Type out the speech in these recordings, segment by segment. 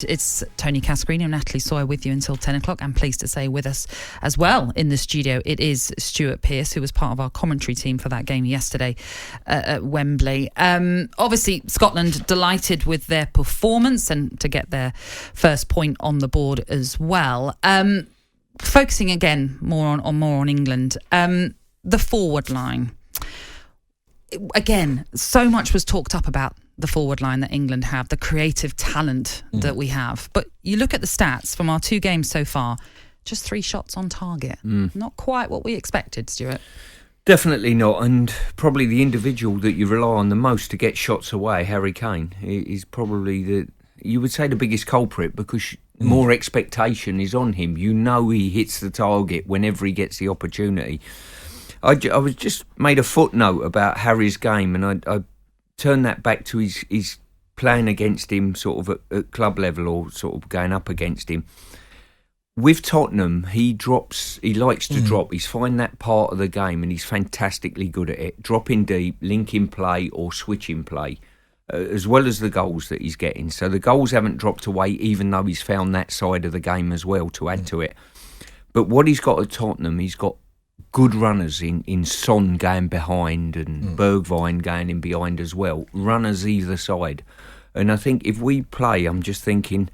It's Tony Cascarino and Natalie Sawyer with you until 10 o'clock. I'm pleased to say with us as well in the studio, it is Stuart Pearce, who was part of our commentary team for that game yesterday at Wembley. Obviously, Scotland delighted with their performance and to get their first point on the board as well. Focusing again more on England, the forward line. Again, so much was talked up about the forward line that England have, the creative talent that we have. But you look at the stats from our 2 games so far, just 3 shots on target. Not quite what we expected, Stuart. Definitely not. And probably the individual that you rely on the most to get shots away, Harry Kane, is probably you would say the biggest culprit, because more expectation is on him. You know he hits the target whenever he gets the opportunity. I was just made a footnote about Harry's game, and I turned that back to his playing against him sort of at club level, or sort of going up against him. With Tottenham, he likes to drop. He's find that part of the game, and he's fantastically good at it. Dropping deep, linking play or switching play, as well as the goals that he's getting. So the goals haven't dropped away, even though he's found that side of the game as well to add to it. But what he's got at Tottenham, he's got good runners in Son going behind and Bergwijn going in behind as well. Runners either side. And I think if we play, I'm just thinking,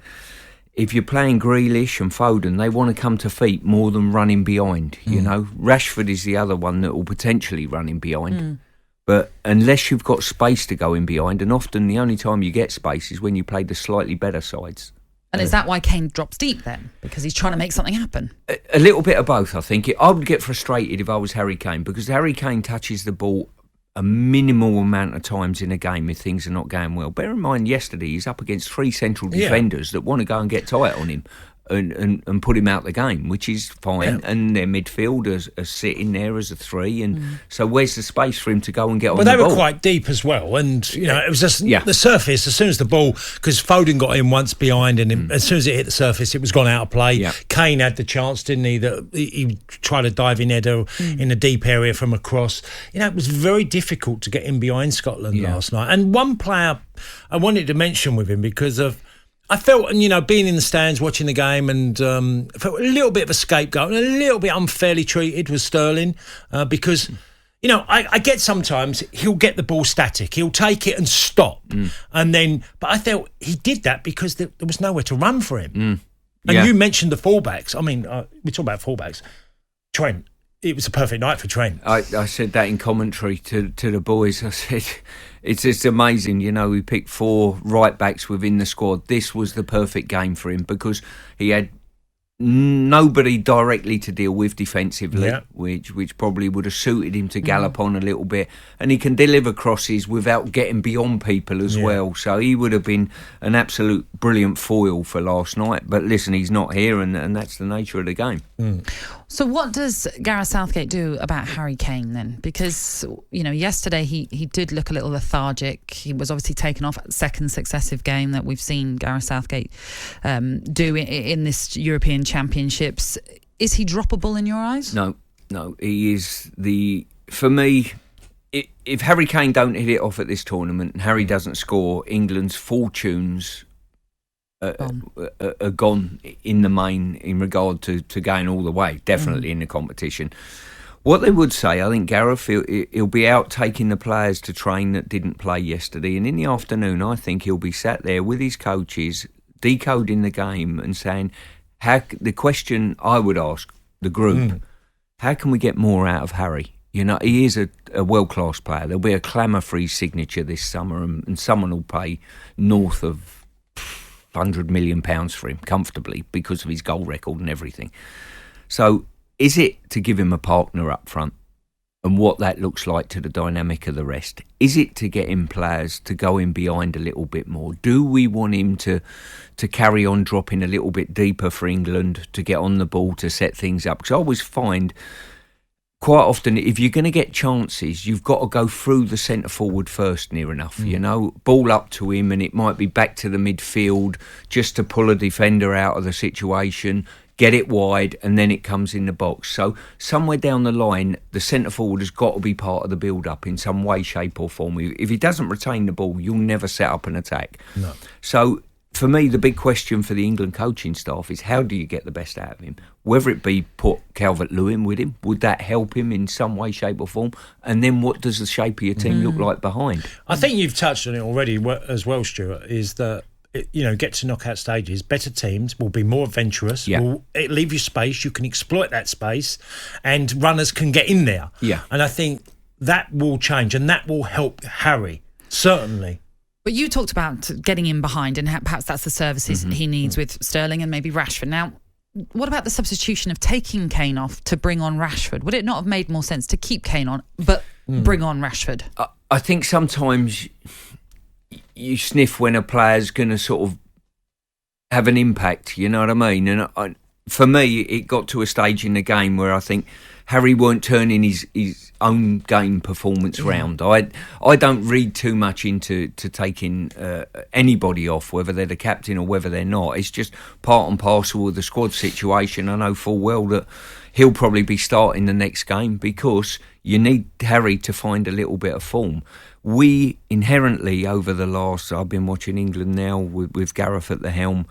if you're playing Grealish and Foden, they want to come to feet more than running behind. You know, Rashford is the other one that will potentially run in behind. But unless you've got space to go in behind, and often the only time you get space is when you play the slightly better sides. And is that why Kane drops deep then? Because he's trying to make something happen? A little bit of both, I think. I would get frustrated if I was Harry Kane, because Harry Kane touches the ball a minimal amount of times in a game if things are not going well. Bear in mind, yesterday he's up against 3 central defenders that want to go and get tight on him and put him out the game, which is fine. And their midfielders are sitting there as a 3, and so where's the space for him to go and get on the ball? But they were quite deep as well, and you know, it was just the surface. As soon as the ball, because Foden got in once behind, and as soon as it hit the surface, it was gone out of play. Kane had the chance, didn't he? That he tried to dive in header in a deep area from across. You know, it was very difficult to get in behind Scotland last night. And one player I wanted to mention with him, because of, I felt, you know, being in the stands watching the game, and felt a little bit of a scapegoat and a little bit unfairly treated, was Sterling, because, you know, I get sometimes he'll get the ball static, he'll take it and stop, and then, but I felt he did that because there was nowhere to run for him. And you mentioned the fullbacks. I mean, we talk about fullbacks. Trent. It was a perfect night for Trent. I said that in commentary to the boys. I said, it's just amazing. You know, we picked 4 right-backs within the squad. This was the perfect game for him, because he had nobody directly to deal with defensively, which probably would have suited him to gallop on a little bit, and he can deliver crosses without getting beyond people as well. So he would have been an absolute brilliant foil for last night. But listen, he's not here, and that's the nature of the game. So what does Gareth Southgate do about Harry Kane then? Because, you know, yesterday he did look a little lethargic. He was obviously taken off at the 2nd successive game that we've seen Gareth Southgate do in this European Championships. Is he droppable in your eyes? No, he is for me, if Harry Kane don't hit it off at this tournament and Harry doesn't score, England's fortunes are gone in the main in regard to going all the way, definitely in the competition. What they would say, I think Gareth, he'll be out taking the players to train that didn't play yesterday, and in the afternoon I think he'll be sat there with his coaches decoding the game and saying, the question I would ask the group, how can we get more out of Harry? You know, he is a world-class player. There'll be a clamour for his signature this summer, and someone will pay north of £100 million for him comfortably because of his goal record and everything. So is it to give him a partner up front, and what that looks like to the dynamic of the rest? Is it to get him players to go in behind a little bit more? Do we want him to carry on dropping a little bit deeper for England, to get on the ball, to set things up? Because I always find quite often, if you're going to get chances, you've got to go through the centre forward first near enough, you know, ball up to him, and it might be back to the midfield just to pull a defender out of the situation, get it wide, and then it comes in the box. So somewhere down the line, the centre forward has got to be part of the build-up in some way, shape or form. If he doesn't retain the ball, you'll never set up an attack. No. So for me, the big question for the England coaching staff is how do you get the best out of him? Whether it be put Calvert-Lewin with him, would that help him in some way, shape or form? And then what does the shape of your team look like behind? I think you've touched on it already as well, Stuart, is that, get to knockout stages, better teams will be more adventurous, will leave you space, you can exploit that space, and runners can get in there. Yeah. And I think that will change, and that will help Harry, certainly. But you talked about getting in behind, and perhaps that's the services he needs with Sterling and maybe Rashford. Now, what about the substitution of taking Kane off to bring on Rashford? Would it not have made more sense to keep Kane on, but bring on Rashford? I think sometimes you sniff when a player's going to sort of have an impact, you know what I mean? And for me, it got to a stage in the game where I think Harry weren't turning his own game performance round. I don't read too much into taking anybody off, whether they're the captain or whether they're not. It's just part and parcel of the squad situation. I know full well that he'll probably be starting the next game because you need Harry to find a little bit of form. We inherently, over the last, I've been watching England now with Gareth at the helm,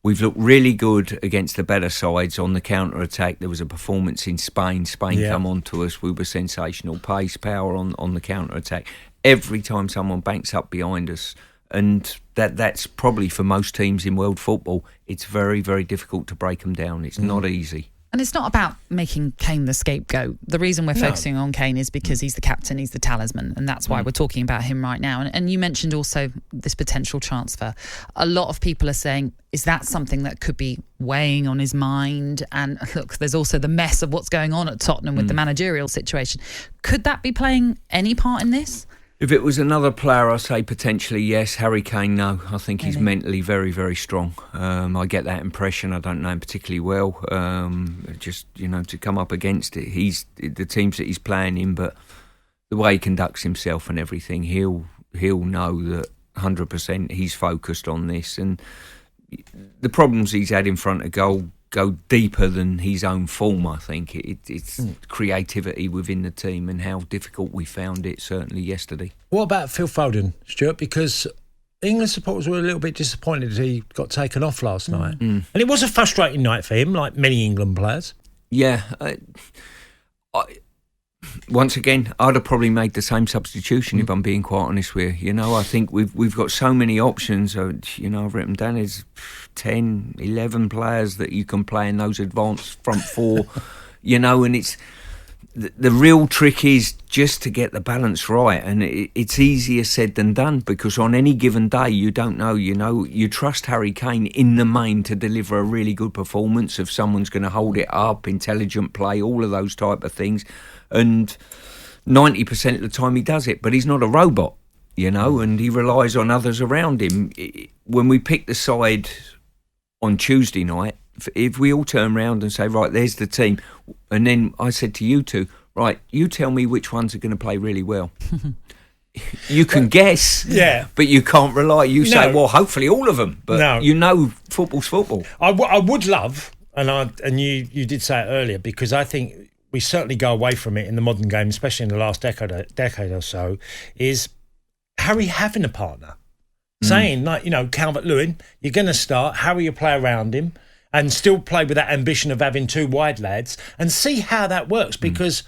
we've looked really good against the better sides on the counter-attack. There was a performance in Spain. Spain come on to us. We were sensational. Pace, power on the counter-attack. Every time someone banks up behind us, and that's probably for most teams in world football, it's very, very difficult to break them down. It's not easy. And it's not about making Kane the scapegoat. The reason we're focusing on Kane is because he's the captain, he's the talisman, and that's why we're talking about him right now. And you mentioned also this potential transfer. A lot of people are saying, is that something that could be weighing on his mind? And look, there's also the mess of what's going on at Tottenham with the managerial situation. Could that be playing any part in this? If it was another player, I'd say potentially yes. Harry Kane, no. I think he's mentally very, very strong. I get that impression. I don't know him particularly well. Just, to come up against it, he's the teams that he's playing in, but the way he conducts himself and everything, he'll know that 100% he's focused on this. And the problems he's had in front of goal go deeper than his own form, I think. It's creativity within the team and how difficult we found it, certainly yesterday. What about Phil Foden, Stuart? Because England supporters were a little bit disappointed he got taken off last night. And it was a frustrating night for him, like many England players. Yeah. Once again, I'd have probably made the same substitution if I'm being quite honest with you. I think we've got so many options. I've written down as 10, 11 players that you can play in those advanced front four. And it's the real trick is just to get the balance right, and it's easier said than done because on any given day you don't know. You trust Harry Kane in the main to deliver a really good performance. If someone's going to hold it up, intelligent play, all of those type of things. And 90% of the time he does it, but he's not a robot, and he relies on others around him. When we pick the side on Tuesday night, if we all turn around and say, right, there's the team, and then I said to you two, right, you tell me which ones are going to play really well. You can guess, but you can't rely. You say, well, hopefully all of them, but football's football. I would love, and you did say it earlier, because I think we certainly go away from it in the modern game, especially in the last decade or so, is Harry having a partner. Saying, Calvert-Lewin, you're going to start, Harry will play around him and still play with that ambition of having two wide lads and see how that works because,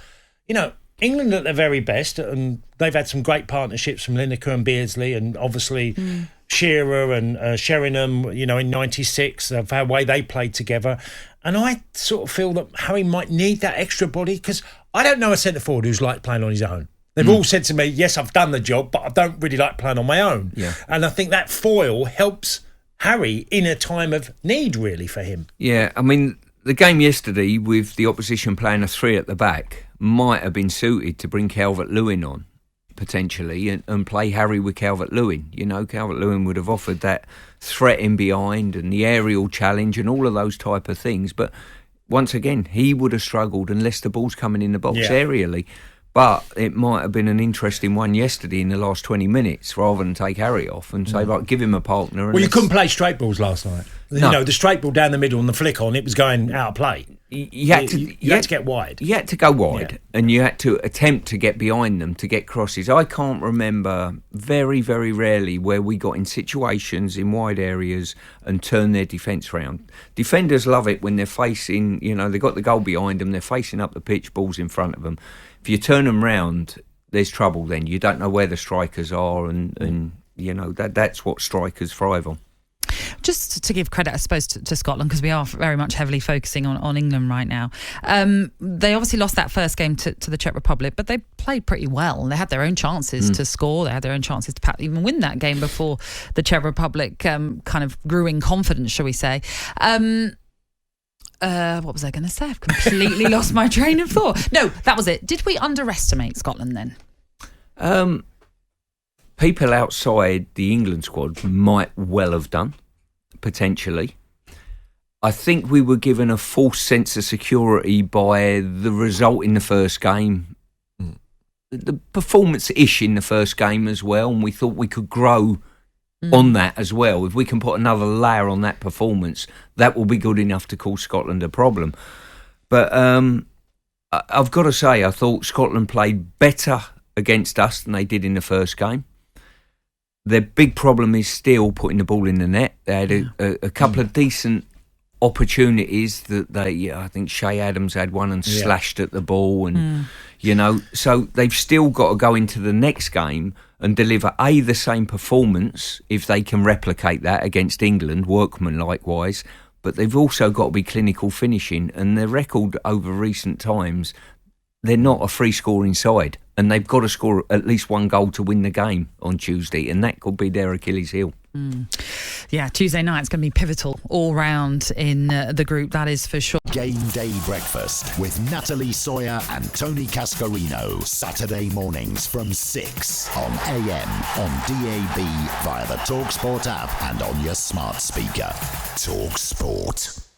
England at their very best, and they've had some great partnerships from Lineker and Beardsley and obviously Shearer and Sheringham, in 96, of how way they played together. And I sort of feel that Harry might need that extra body because I don't know a centre-forward who's like playing on his own. They've all said to me, yes, I've done the job, but I don't really like playing on my own. Yeah. And I think that foil helps Harry in a time of need, really, for him. Yeah, I mean, the game yesterday with the opposition playing a three at the back might have been suited to bring Calvert-Lewin on, potentially, and play Harry with Calvert-Lewin. Calvert-Lewin would have offered that threat in behind and the aerial challenge and all of those type of things. But once again, he would have struggled unless the ball's coming in the box aerially. But it might have been an interesting one yesterday in the last 20 minutes rather than take Harry off and say, right, give him a partner. Well, you couldn't play straight balls last night. No. The straight ball down the middle and the flick on, it was going out of play. You had to get wide. You had to go wide, and you had to attempt to get behind them to get crosses. I can't remember very, very rarely where we got in situations in wide areas and turned their defence round. Defenders love it when they're facing, they've got the goal behind them, they're facing up the pitch, balls in front of them. If you turn them round, there's trouble then. You don't know where the strikers are, and that's what strikers thrive on. Just to give credit, I suppose, to Scotland, because we are very much heavily focusing on England right now. They obviously lost that first game to the Czech Republic, but they played pretty well. They had their own chances to score. They had their own chances to even win that game before the Czech Republic kind of grew in confidence, shall we say. What was I going to say? I've completely lost my train of thought. No, that was it. Did we underestimate Scotland then? People outside the England squad might well have done, potentially. I think we were given a false sense of security by the result in the first game. The performance-ish in the first game as well, and we thought we could grow on that as well. If we can put another layer on that performance, that will be good enough to cause Scotland a problem. But I've got to say, I thought Scotland played better against us than they did in the first game. Their big problem is still putting the ball in the net. They had a couple of decent opportunities that I think Shea Adams had one and slashed at the ball, and so they've still got to go into the next game and deliver the same performance if they can replicate that against England, workman likewise. But they've also got to be clinical finishing, and their record over recent times, they're not a free scoring side, and they've got to score at least one goal to win the game on Tuesday, and that could be their Achilles heel. Yeah, Tuesday night's going to be pivotal all round in the group, that is for sure. Game Day Breakfast with Natalie Sawyer and Tony Cascarino. Saturday mornings from 6 on AM, on DAB, via the talkSPORT app and on your smart speaker. talkSPORT.